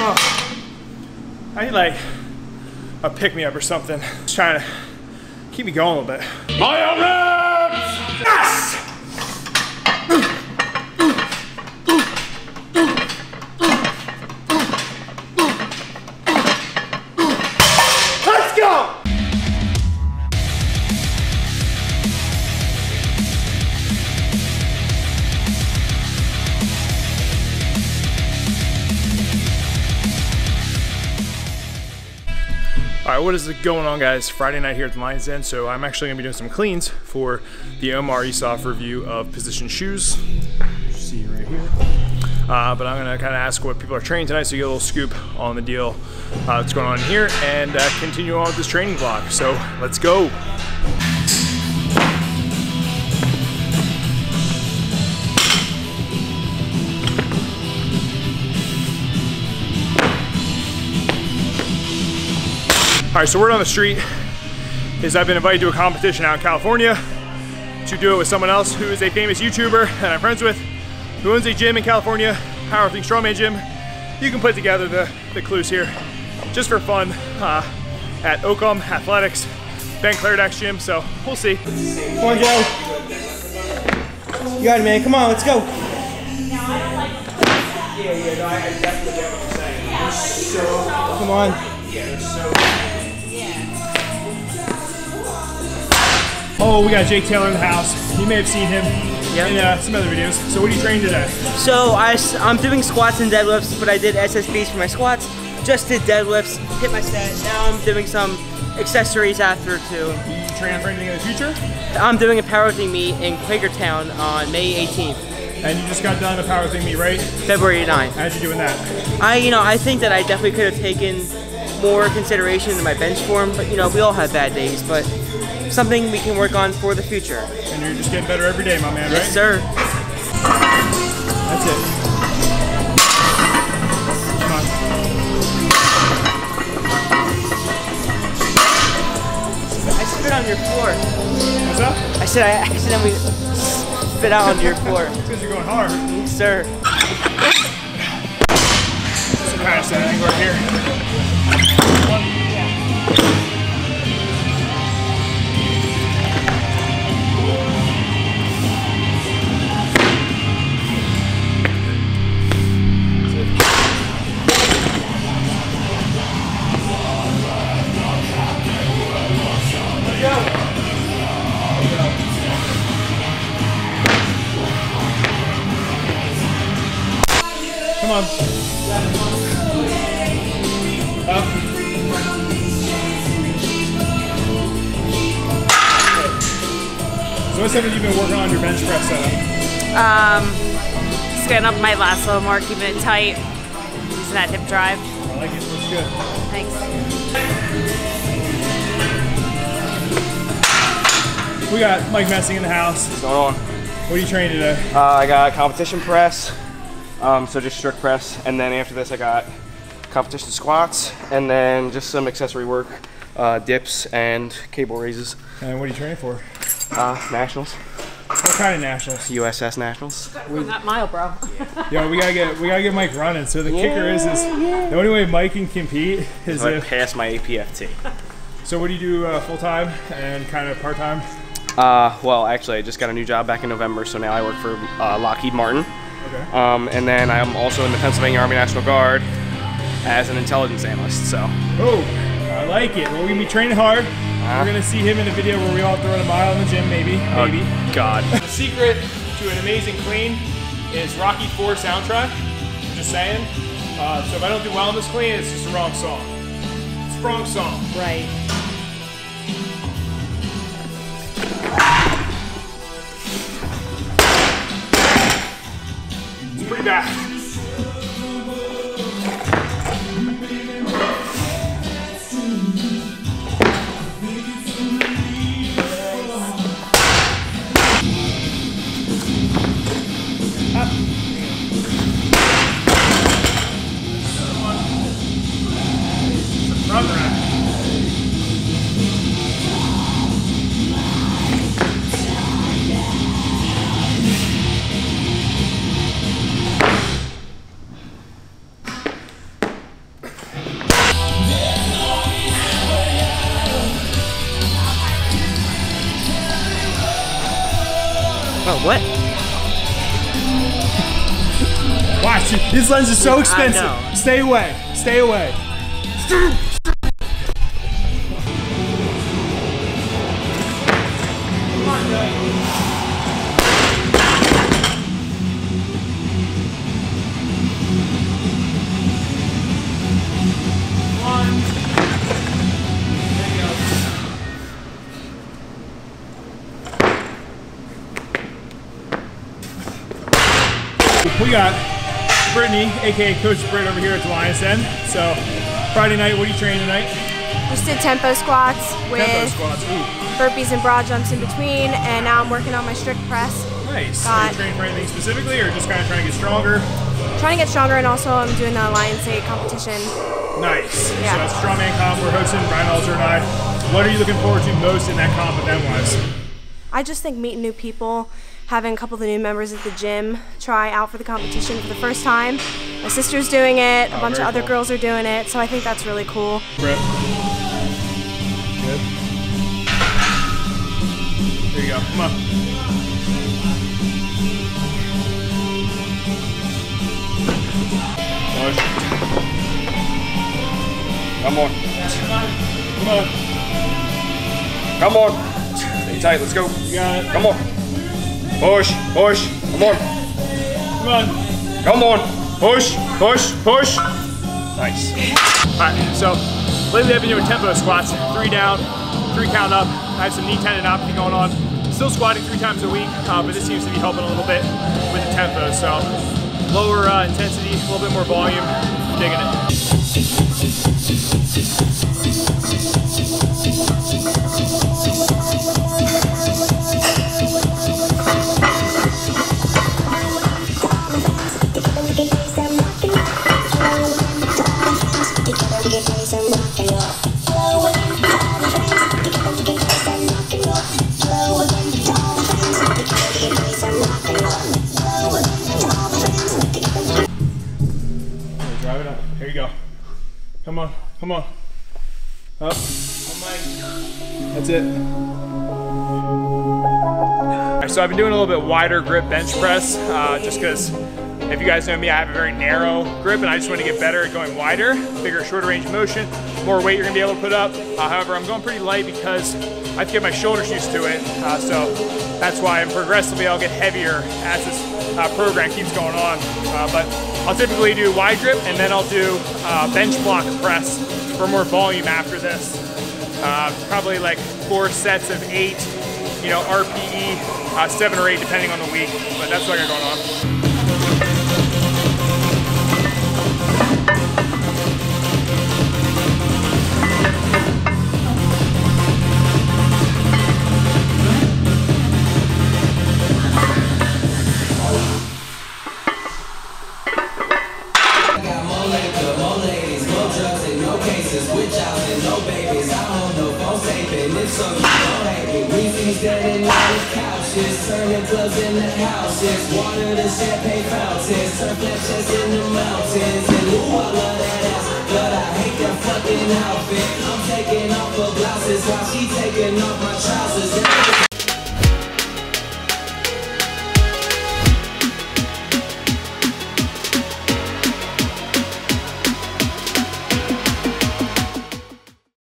Oh, I need like a pick-me-up or something. Just trying to keep me going a little bit. My reps! Yes! Let's go! All right, what is going on, guys? Friday night here at the Lions Den, so I'm actually gonna be doing some cleans for the Omar Esoff review of position shoes. You see right here. But I'm gonna kind of ask what people are training tonight, so you get a little scoop on the deal that's going on here, and continue on with this training vlog. So let's go. All right, so word on the street is I've been invited to a competition out in California to do it with someone else who is a famous YouTuber that I'm friends with, who owns a gym in California, powerlifting strongman gym. You can put together the clues here just for fun at Oakham Athletics, Ben Clairdack's gym, so we'll see. Come on, Joe. You got it, man. Come on, let's go. Yeah, no, I definitely get what you're saying. Come on. Yeah, so. Oh, we got Jake Taylor in the house. You may have seen him in some other videos. So what are you training today? So I'm doing squats and deadlifts, but I did SSBs for my squats. Just did deadlifts, hit my set. Now I'm doing some accessories after too. You training for anything in the future? I'm doing a powerlifting meet in Quakertown on May 18th. And you just got done a powerlifting meet, right? February 9th. How'd you doing that? I think that I definitely could have taken more consideration in my bench form, but we all have bad days, but something we can work on for the future. And you're just getting better every day, my man, right? Yes, sir. That's it. Come on. I spit on your floor. What's up? I said I accidentally spit out onto your floor. It's because you're going hard. Yes, sir. Some kind of setting right here. Come on. Up. So what's something you've been working on your bench press setup? Just getting up my last little more, keeping it tight, using that hip drive. I like it, looks good. Thanks. We got Mike Messing in the house. What's going on? What are you training today? I got competition press, so just strict press, and then after this I got competition squats, and then just some accessory work, dips and cable raises. And what are you training for? Nationals. What kind of nationals? USS Nationals. Not mile, bro. Yo, we gotta get Mike running. So the kicker is the only way Mike can compete is I if pass my APFT. So what do you do full time and kind of part time? Well, actually, I just got a new job back in November, so now I work for Lockheed Martin. Okay. And then I'm also in the Pennsylvania Army National Guard as an intelligence analyst. So. Oh, I like it. Well, we're gonna be training hard. We're gonna see him in a video where we all throw a mile in the gym, maybe. Oh, God. The secret to an amazing clean is Rocky IV soundtrack. I'm just saying. So if I don't do well in this clean, it's just the wrong song. It's the wrong song. Right. It's pretty bad. Front rack. What? Watch, this lens is so expensive. I know. Stay away, stay away. We got Brittany, aka Coach Britt, over here at the Lions Den. So Friday night, what are you training tonight? Just did tempo squats with Tempo squats. Ooh. burpees and broad jumps in between, and now I'm working on my strict press. Nice. Are you training for anything specifically, or just kind of trying to get stronger? Trying to get stronger, and also I'm doing the Lions Den competition. Nice. Yeah. So that's strongman comp we're hosting, Brian Alzer and I. What are you looking forward to most in that comp event-wise? I just think meeting new people, having a couple of the new members at the gym try out for the competition for the first time. My sister's doing it, a bunch of other girls are doing it, so I think that's really cool. Britt. Good. There you go. Come on. Push. Come on. Come on. Come on. Stay tight. Let's go. You got it. Come on. Push. Push. Come on. Come on. Come on. Push. Push. Push. Nice. Alright, so lately I've been doing tempo squats. 3 down, 3 count up. I have some knee tendinopathy going on. Still squatting 3 times a week, but this seems to be helping a little bit with the tempo. So lower intensity, a little bit more volume. Digging it. Drive it up. Here you go. Come on. Come on. Up. That's it. Alright, so I've been doing a little bit wider grip bench press, just because if you guys know me, I have a very narrow grip and I just want to get better at going wider, bigger, shorter range of motion, more weight you're going to be able to put up. However, I'm going pretty light because I have to get my shoulders used to it. So that's why I'm progressively, I'll get heavier as this program keeps going on. But I'll typically do wide grip and then I'll do bench block press for more volume after this. Probably like 4 sets of 8, you know, RPE, 7 or 8 depending on the week. But that's what I got going on. Turning clubs in the houses, water the champagne fountains, surf lectures in the mountains, and ooh, I love that ass, but I hate that fucking outfit. I'm taking off her blouses while she taking off my trousers.